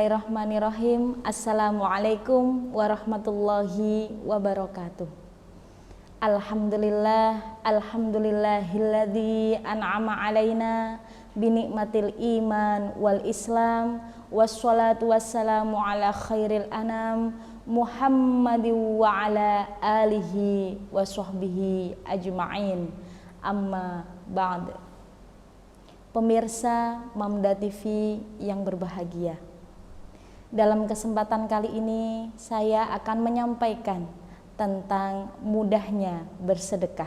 Bismillahirrahmanirrahim. Assalamualaikum warahmatullahi wabarakatuh. Alhamdulillahilladzi an'ama alaina binikmatil iman wal islam, wassalatu wassalamu ala khairil anam Muhammadin wa ala alihi wa sahbihi ajma'in. Amma ba'd. Pemirsa Mamda TV yang berbahagia, dalam kesempatan kali ini saya akan menyampaikan tentang mudahnya bersedekah.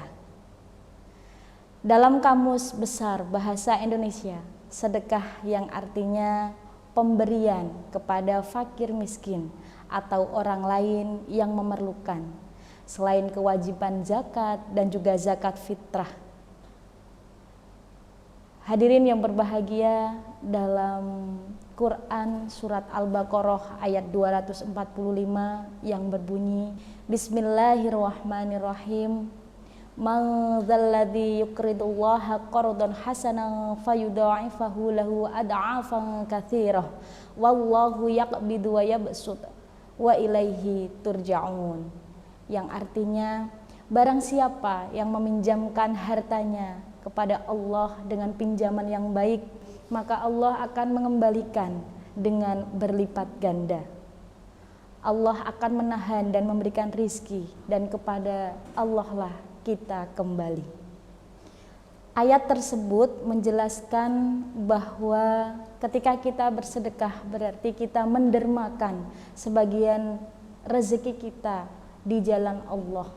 Dalam Kamus Besar Bahasa Indonesia, sedekah yang artinya pemberian kepada fakir miskin atau orang lain yang memerlukan, selain kewajiban zakat dan juga zakat fitrah. Hadirin yang berbahagia, dalam Quran surat Al-Baqarah ayat 245 yang berbunyi, Bismillahirrahmanirrahim. Man dzalladzi yuqridullaha qardan hasanan fayudha'ifahu lahu ad'afan katsirah wallahu yaqbidu wa yabsut wa ilaihi turja'un. Yang artinya, barang siapa yang meminjamkan hartanya kepada Allah dengan pinjaman yang baik, maka Allah akan mengembalikan dengan berlipat ganda. Allah akan menahan dan memberikan rizki, dan kepada Allah lah kita kembali. Ayat tersebut menjelaskan bahwa ketika kita bersedekah berarti kita mendermakan sebagian rezeki kita di jalan Allah.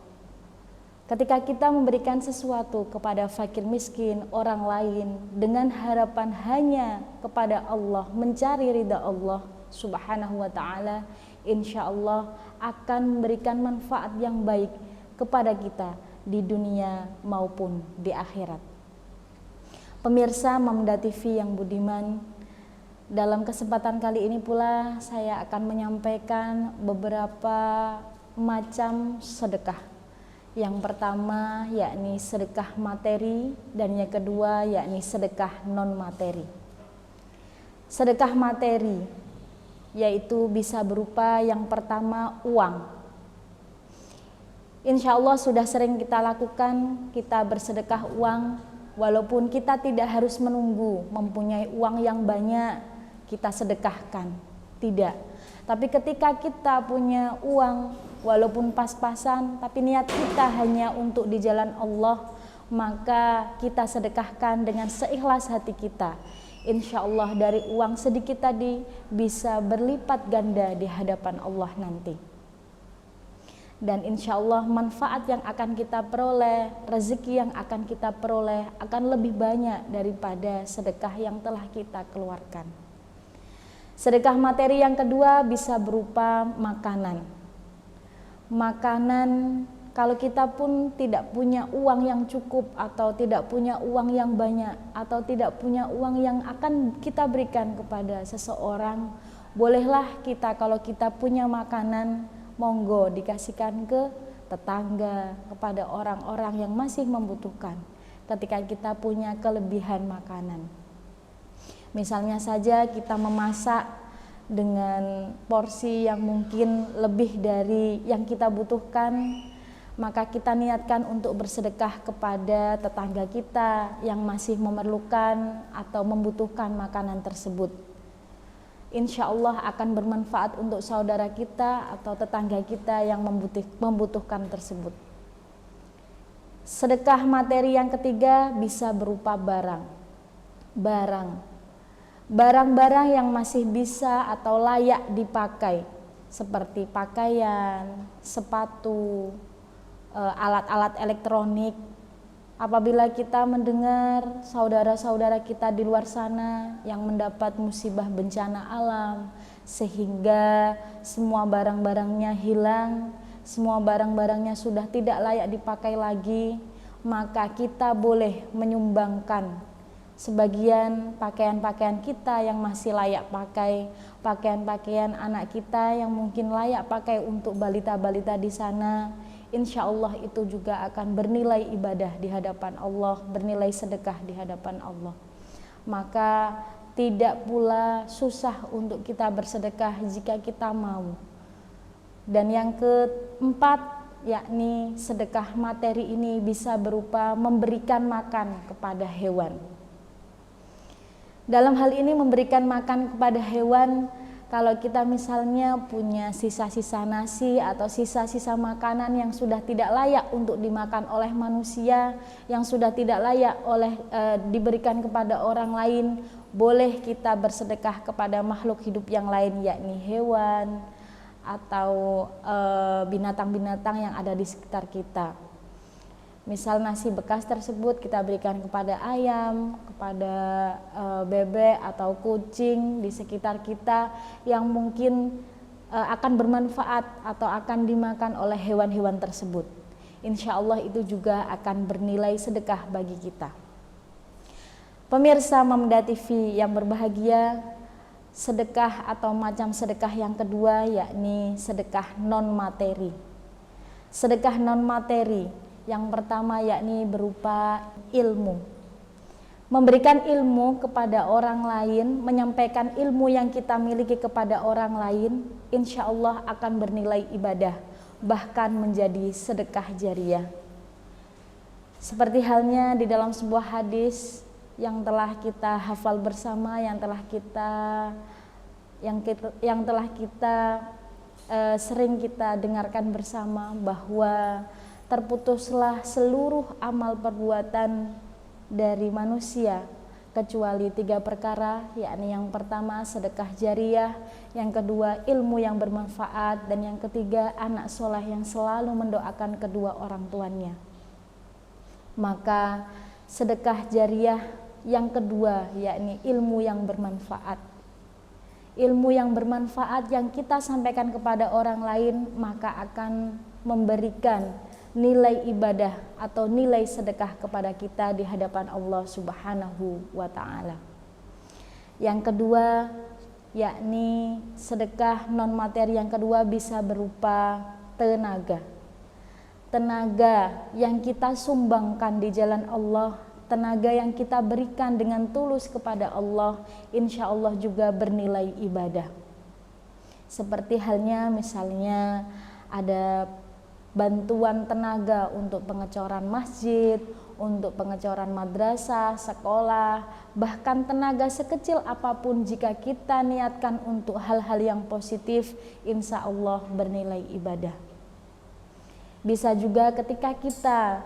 Ketika kita memberikan sesuatu kepada fakir miskin, orang lain, dengan harapan hanya kepada Allah, mencari ridha Allah subhanahu wa ta'ala, insya Allah akan memberikan manfaat yang baik kepada kita di dunia maupun di akhirat. Pemirsa Mamda TV yang budiman, dalam kesempatan kali ini pula saya akan menyampaikan beberapa macam sedekah. Yang pertama yakni sedekah materi, dan yang kedua yakni sedekah non materi. Sedekah materi yaitu bisa berupa yang pertama uang. Insya Allah sudah sering kita lakukan, kita bersedekah uang, walaupun kita tidak harus menunggu mempunyai uang yang banyak kita sedekahkan, tidak. Tapi ketika kita punya uang walaupun pas-pasan, tapi niat kita hanya untuk di jalan Allah, maka kita sedekahkan dengan seikhlas hati kita. Insya Allah dari uang sedikit tadi bisa berlipat ganda di hadapan Allah nanti. Dan insya Allah manfaat yang akan kita peroleh, rezeki yang akan kita peroleh akan lebih banyak daripada sedekah yang telah kita keluarkan. Sedekah materi yang kedua bisa berupa makanan. Makanan, kalau kita pun tidak punya uang yang cukup, atau tidak punya uang yang banyak, atau tidak punya uang yang akan kita berikan kepada seseorang, bolehlah kita, kalau kita punya makanan, monggo dikasihkan ke tetangga, kepada orang-orang yang masih membutuhkan ketika kita punya kelebihan makanan. Misalnya saja kita memasak dengan porsi yang mungkin lebih dari yang kita butuhkan, maka kita niatkan untuk bersedekah kepada tetangga kita yang masih memerlukan atau membutuhkan makanan tersebut. Insya Allah akan bermanfaat untuk saudara kita atau tetangga kita yang membutuhkan tersebut. Sedekah materi yang ketiga bisa berupa barang-barang yang masih bisa atau layak dipakai, seperti pakaian, sepatu, alat-alat elektronik. Apabila kita mendengar saudara-saudara kita di luar sana yang mendapat musibah bencana alam, sehingga semua barang-barangnya hilang, semua barang-barangnya sudah tidak layak dipakai lagi, maka kita boleh menyumbangkan sebagian pakaian-pakaian kita yang masih layak pakai, pakaian-pakaian anak kita yang mungkin layak pakai untuk balita-balita di sana. Insya Allah itu juga akan bernilai ibadah di hadapan Allah, bernilai sedekah di hadapan Allah. Maka tidak pula susah untuk kita bersedekah jika kita mau. Dan yang keempat, yakni sedekah materi ini bisa berupa memberikan makan kepada hewan. Dalam hal ini memberikan makan kepada hewan, kalau kita misalnya punya sisa-sisa nasi atau sisa-sisa makanan yang sudah tidak layak untuk dimakan oleh manusia, yang sudah tidak layak diberikan kepada orang lain, boleh kita bersedekah kepada makhluk hidup yang lain, yakni hewan atau binatang-binatang yang ada di sekitar kita. Misal nasi bekas tersebut kita berikan kepada ayam, kepada bebek atau kucing di sekitar kita yang mungkin akan bermanfaat atau akan dimakan oleh hewan-hewan tersebut. Insya Allah itu juga akan bernilai sedekah bagi kita. Pemirsa Mamda TV yang berbahagia, sedekah atau macam sedekah yang kedua yakni sedekah non materi. Sedekah non materi yang pertama yakni berupa ilmu. Memberikan ilmu kepada orang lain, menyampaikan ilmu yang kita miliki kepada orang lain, insya Allah akan bernilai ibadah, bahkan menjadi sedekah jariah. Seperti halnya di dalam sebuah hadis yang telah kita hafal bersama, yang telah kita sering kita dengarkan bersama, bahwa terputuslah seluruh amal perbuatan dari manusia kecuali 3 perkara, yakni yang pertama sedekah jariah, yang kedua ilmu yang bermanfaat, dan yang ketiga anak soleh yang selalu mendoakan kedua orang tuanya. Maka sedekah jariah yang kedua yakni ilmu yang bermanfaat. Ilmu yang bermanfaat yang kita sampaikan kepada orang lain maka akan memberikan nilai ibadah atau nilai sedekah kepada kita di hadapan Allah Subhanahu wa Ta'ala. Yang kedua yakni sedekah non materi yang kedua bisa berupa tenaga. Tenaga yang kita sumbangkan di jalan Allah, tenaga yang kita berikan dengan tulus kepada Allah, insya Allah juga bernilai ibadah. Seperti halnya misalnya ada bantuan tenaga untuk pengecoran masjid, untuk pengecoran madrasah, sekolah, bahkan tenaga sekecil apapun jika kita niatkan untuk hal-hal yang positif, insya Allah bernilai ibadah. Bisa juga ketika kita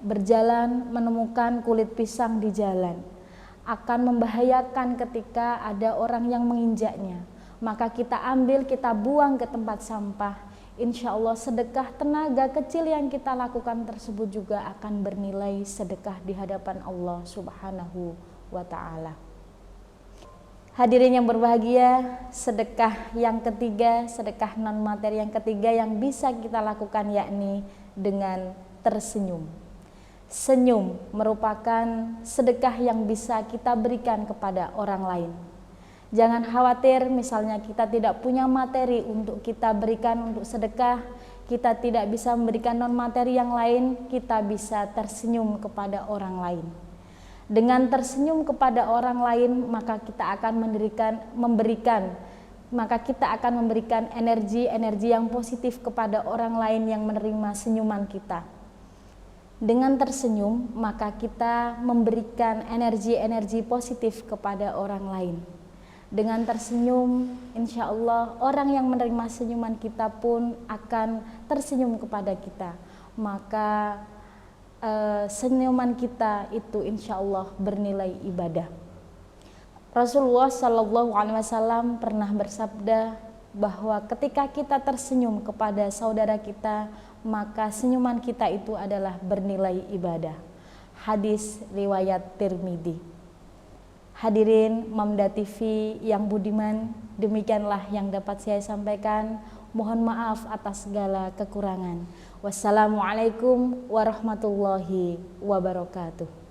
berjalan menemukan kulit pisang di jalan, akan membahayakan ketika ada orang yang menginjaknya, maka kita ambil, kita buang ke tempat sampah. Insya Allah sedekah tenaga kecil yang kita lakukan tersebut juga akan bernilai sedekah di hadapan Allah Subhanahu wa Ta'ala. Hadirin yang berbahagia, sedekah yang ketiga, sedekah non materi yang ketiga yang bisa kita lakukan yakni dengan tersenyum. Senyum merupakan sedekah yang bisa kita berikan kepada orang lain. Jangan khawatir misalnya kita tidak punya materi untuk kita berikan untuk sedekah, kita tidak bisa memberikan non materi yang lain, kita bisa tersenyum kepada orang lain. Dengan tersenyum kepada orang lain maka kita akan memberikan energi yang positif kepada orang lain yang menerima senyuman kita. Dengan tersenyum maka kita memberikan energi positif kepada orang lain. Dengan tersenyum insya Allah orang yang menerima senyuman kita pun akan tersenyum kepada kita. Maka senyuman kita itu insya Allah bernilai ibadah. Rasulullah Shallallahu Alaihi Wasallam pernah bersabda bahwa ketika kita tersenyum kepada saudara kita, maka senyuman kita itu adalah bernilai ibadah. Hadis riwayat Tirmidzi. Hadirin Mamda TV yang budiman, demikianlah yang dapat saya sampaikan. Mohon maaf atas segala kekurangan. Wassalamualaikum warahmatullahi wabarakatuh.